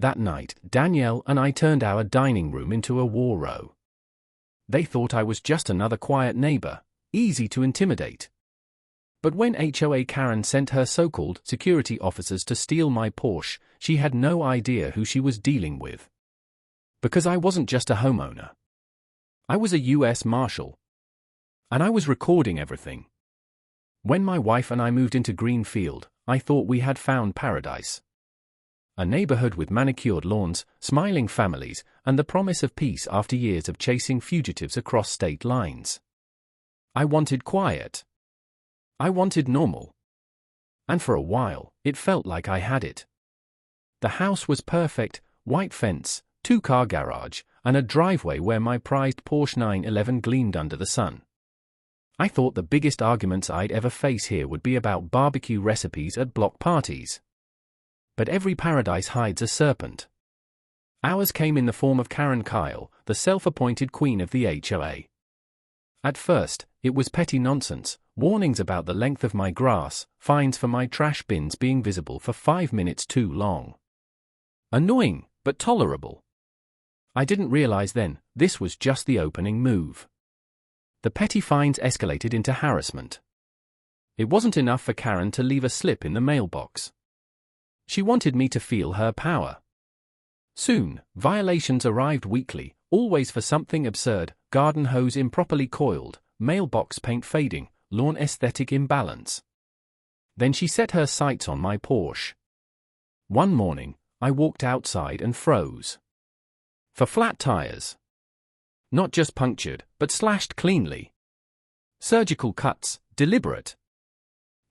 That night, Danielle and I turned our dining room into a war row. They thought I was just another quiet neighbor, easy to intimidate. But when HOA Karen sent her so-called security officers to steal my Porsche, she had no idea who she was dealing with. Because I wasn't just a homeowner. I was a US Marshal. And I was recording everything. When my wife and I moved into Greenfield, I thought we had found paradise. A neighborhood with manicured lawns, smiling families, and the promise of peace after years of chasing fugitives across state lines. I wanted quiet. I wanted normal. And for a while, it felt like I had it. The house was perfect, white fence, 2-car garage, and a driveway where my prized Porsche 911 gleamed under the sun. I thought the biggest arguments I'd ever face here would be about barbecue recipes at block parties. But every paradise hides a serpent. Ours came in the form of Karen Kyle, the self-appointed queen of the HOA. At first, it was petty nonsense, warnings about the length of my grass, fines for my trash bins being visible for 5 minutes too long. Annoying, but tolerable. I didn't realize then, this was just the opening move. The petty fines escalated into harassment. It wasn't enough for Karen to leave a slip in the mailbox. She wanted me to feel her power. Soon, violations arrived weekly, always for something absurd: garden hose improperly coiled, mailbox paint fading, lawn aesthetic imbalance. Then she set her sights on my Porsche. One morning, I walked outside and froze. For flat tires. Not just punctured, but slashed cleanly. Surgical cuts, deliberate.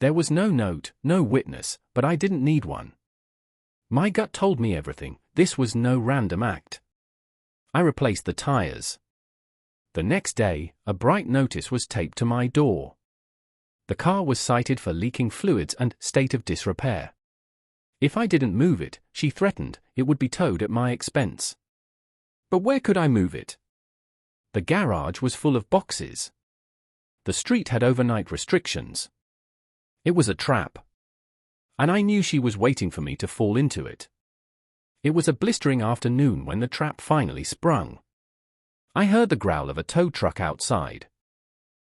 There was no note, no witness, but I didn't need one. My gut told me everything. This was no random act. I replaced the tires. The next day, a bright notice was taped to my door. The car was cited for leaking fluids and state of disrepair. If I didn't move it, she threatened, it would be towed at my expense. But where could I move it? The garage was full of boxes. The street had overnight restrictions. It was a trap. And I knew she was waiting for me to fall into it. It was a blistering afternoon when the trap finally sprung. I heard the growl of a tow truck outside.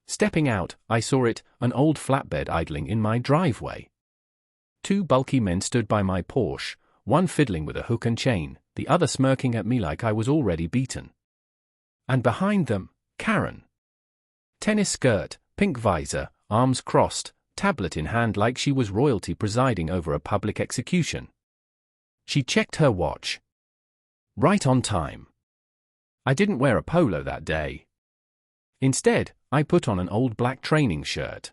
Stepping out, I saw it, an old flatbed idling in my driveway. 2 bulky men stood by my Porsche, one fiddling with a hook and chain, the other smirking at me like I was already beaten. And behind them, Karen. Tennis skirt, pink visor, arms crossed, tablet in hand like she was royalty presiding over a public execution. She checked her watch. Right on time. I didn't wear a polo that day. Instead, I put on an old black training shirt.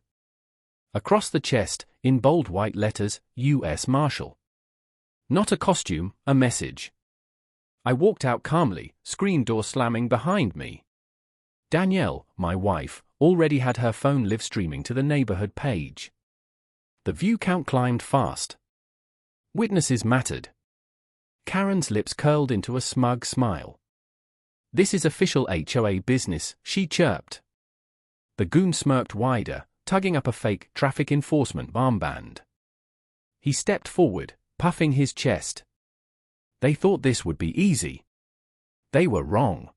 Across the chest, in bold white letters, US Marshal. Not a costume, a message. I walked out calmly, screen door slamming behind me. Danielle, my wife, already had her phone live streaming to the neighborhood page. The view count climbed fast. Witnesses mattered. Karen's lips curled into a smug smile. "This is official HOA business," she chirped. The goon smirked wider, tugging up a fake traffic enforcement armband. He stepped forward, puffing his chest. They thought this would be easy. They were wrong.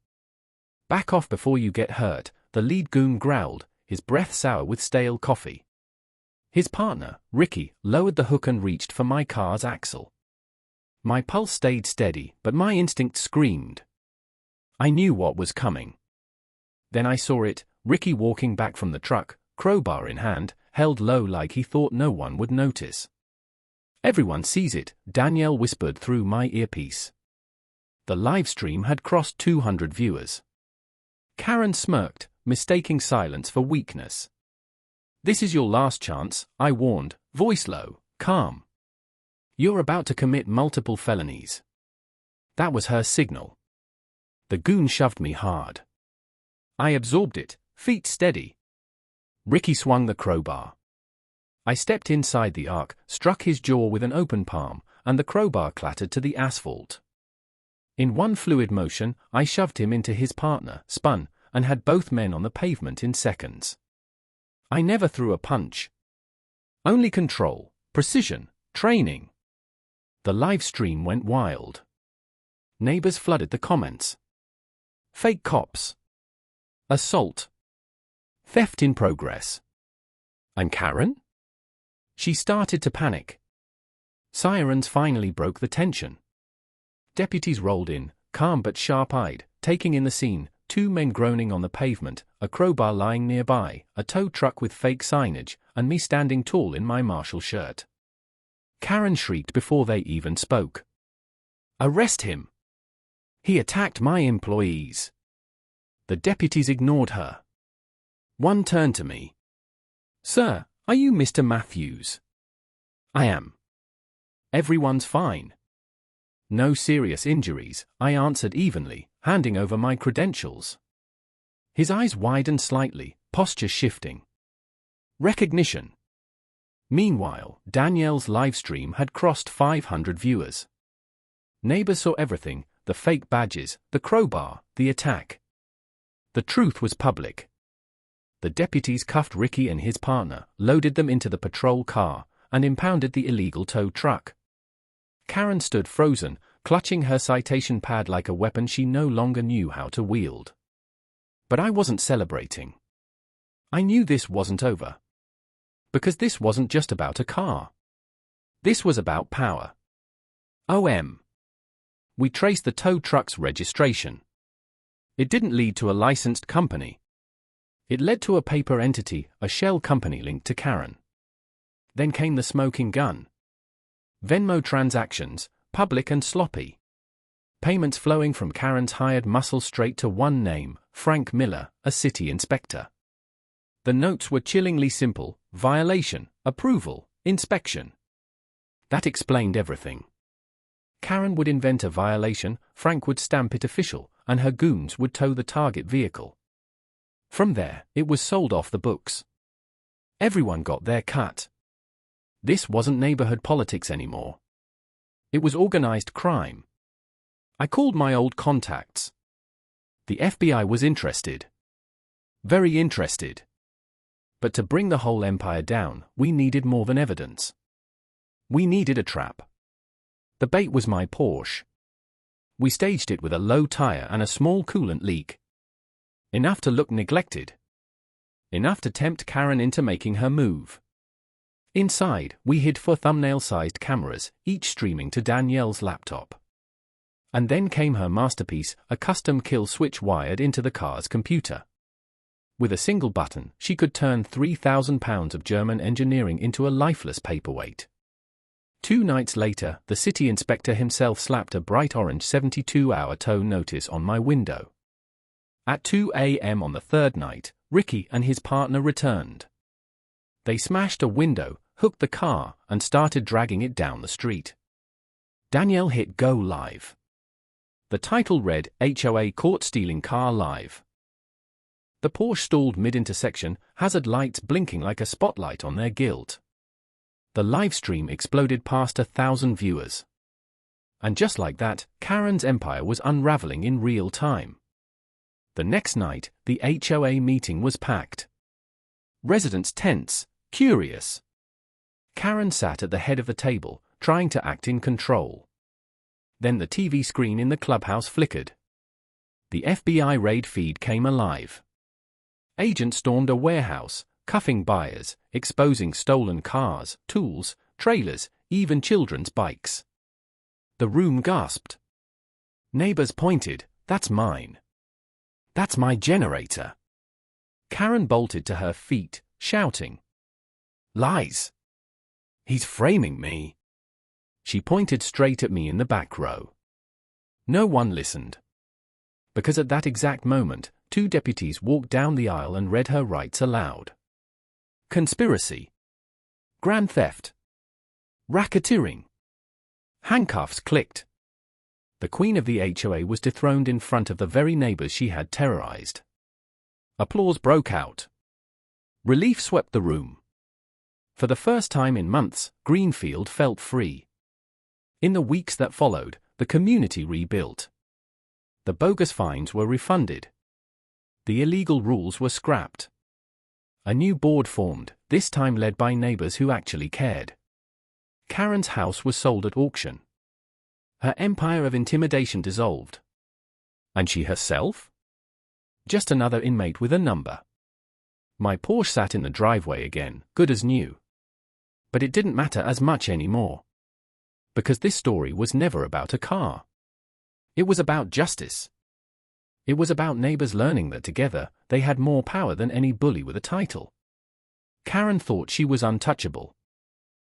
"Back off before you get hurt," the lead goon growled, his breath sour with stale coffee. His partner, Ricky, lowered the hook and reached for my car's axle. My pulse stayed steady, but my instinct screamed. I knew what was coming. Then I saw it, Ricky walking back from the truck, crowbar in hand, held low like he thought no one would notice. "Everyone sees it," Danielle whispered through my earpiece. The live stream had crossed 200 viewers. Karen smirked, mistaking silence for weakness. "This is your last chance," I warned, voice low, calm. "You're about to commit multiple felonies." That was her signal. The goon shoved me hard. I absorbed it, feet steady. Ricky swung the crowbar. I stepped inside the arc, struck his jaw with an open palm, and the crowbar clattered to the asphalt. In one fluid motion, I shoved him into his partner, spun, and had both men on the pavement in seconds. I never threw a punch. Only control, precision, training. The live stream went wild. Neighbors flooded the comments. Fake cops. Assault. Theft in progress. And Karen? She started to panic. Sirens finally broke the tension. Deputies rolled in, calm but sharp-eyed, taking in the scene, 2 men groaning on the pavement, a crowbar lying nearby, a tow truck with fake signage, and me standing tall in my Marshal shirt. Karen shrieked before they even spoke. "Arrest him! He attacked my employees!" The deputies ignored her. One turned to me. "Sir, are you Mr. Matthews?" "I am." "Everyone's fine." "No serious injuries," I answered evenly, handing over my credentials. His eyes widened slightly, posture shifting. Recognition. Meanwhile, Danielle's livestream had crossed 500 viewers. Neighbors saw everything, the fake badges, the crowbar, the attack. The truth was public. The deputies cuffed Ricky and his partner, loaded them into the patrol car, and impounded the illegal tow truck. Karen stood frozen, clutching her citation pad like a weapon she no longer knew how to wield. But I wasn't celebrating. I knew this wasn't over. Because this wasn't just about a car. This was about power. We traced the tow truck's registration. It didn't lead to a licensed company. It led to a paper entity, a shell company linked to Karen. Then came the smoking gun. Venmo transactions, public and sloppy. Payments flowing from Karen's hired muscle straight to one name, Frank Miller, a city inspector. The notes were chillingly simple: violation, approval, inspection. That explained everything. Karen would invent a violation, Frank would stamp it official, and her goons would tow the target vehicle. From there, it was sold off the books. Everyone got their cut. This wasn't neighborhood politics anymore. It was organized crime. I called my old contacts. The FBI was interested. Very interested. But to bring the whole empire down, we needed more than evidence. We needed a trap. The bait was my Porsche. We staged it with a low tire and a small coolant leak. Enough to look neglected. Enough to tempt Karen into making her move. Inside, we hid 4 thumbnail-sized cameras, each streaming to Danielle's laptop. And then came her masterpiece, a custom kill switch wired into the car's computer. With a single button, she could turn 3,000 pounds of German engineering into a lifeless paperweight. 2 nights later, the city inspector himself slapped a bright orange 72-hour tow notice on my window. At 2 a.m. on the 3rd night, Ricky and his partner returned. They smashed a window, hooked the car, and started dragging it down the street. Danielle hit go live. The title read, HOA Caught Stealing Car Live. The Porsche stalled mid-intersection, hazard lights blinking like a spotlight on their guilt. The livestream exploded past 1,000 viewers. And just like that, Karen's empire was unraveling in real time. The next night, the HOA meeting was packed. Residents tense, curious. Karen sat at the head of the table, trying to act in control. Then the TV screen in the clubhouse flickered. The FBI raid feed came alive. Agents stormed a warehouse, cuffing buyers, exposing stolen cars, tools, trailers, even children's bikes. The room gasped. Neighbors pointed, "That's mine. That's my generator." Karen bolted to her feet, shouting, "Lies! He's framing me." She pointed straight at me in the back row. No one listened. Because at that exact moment, 2 deputies walked down the aisle and read her rights aloud. Conspiracy. Grand theft. Racketeering. Handcuffs clicked. The queen of the HOA was dethroned in front of the very neighbors she had terrorized. Applause broke out. Relief swept the room. For the first time in months, Greenfield felt free. In the weeks that followed, the community rebuilt. The bogus fines were refunded. The illegal rules were scrapped. A new board formed, this time led by neighbors who actually cared. Karen's house was sold at auction. Her empire of intimidation dissolved. And she herself? Just another inmate with a number. My Porsche sat in the driveway again, good as new. But it didn't matter as much anymore. Because this story was never about a car. It was about justice. It was about neighbors learning that together, they had more power than any bully with a title. Karen thought she was untouchable.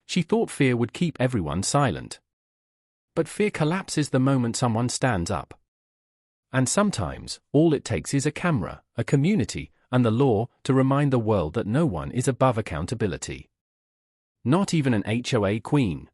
She thought fear would keep everyone silent. But fear collapses the moment someone stands up. And sometimes, all it takes is a camera, a community, and the law to remind the world that no one is above accountability. Not even an HOA queen.